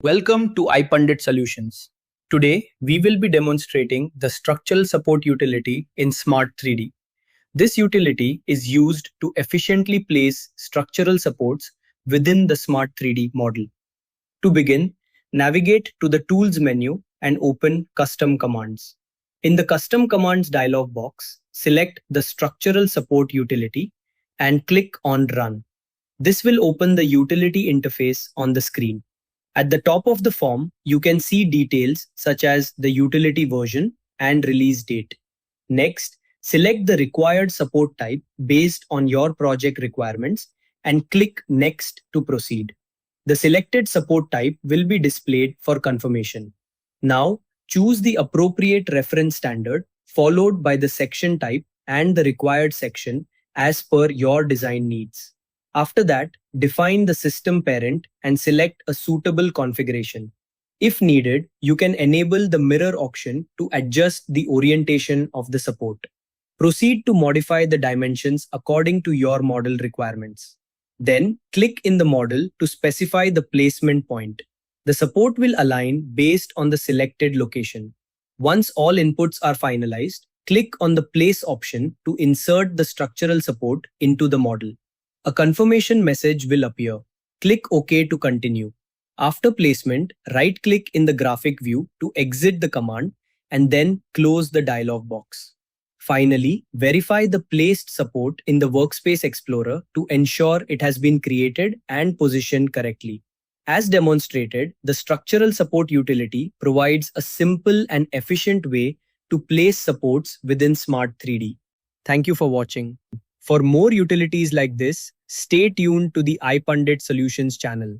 Welcome to iPundit Solutions. Today, we will be demonstrating the structural support utility in Smart 3D. This utility is used to efficiently place structural supports within the Smart 3D model. To begin, navigate to the Tools menu and open Custom Commands. In the Custom Commands dialog box, select the Structural Support utility and click on Run. This will open the utility interface on the screen. At the top of the form, you can see details such as the utility version and release date. Next, select the required support type based on your project requirements and click Next to proceed. The selected support type will be displayed for confirmation. Now, choose the appropriate reference standard followed by the section type and the required section as per your design needs. After that, define the system parent and select a suitable configuration. If needed, you can enable the mirror option to adjust the orientation of the support. Proceed to modify the dimensions according to your model requirements. Then, click in the model to specify the placement point. The support will align based on the selected location. Once all inputs are finalized, click on the Place option to insert the structural support into the model. A confirmation message will appear. Click OK to continue. After placement, right-click in the graphic view to exit the command and then close the dialog box. Finally, verify the placed support in the Workspace Explorer to ensure it has been created and positioned correctly. As demonstrated, the structural support utility provides a simple and efficient way to place supports within Smart 3D. Thank you for watching. For more utilities like this, stay tuned to the iPundit Solutions channel.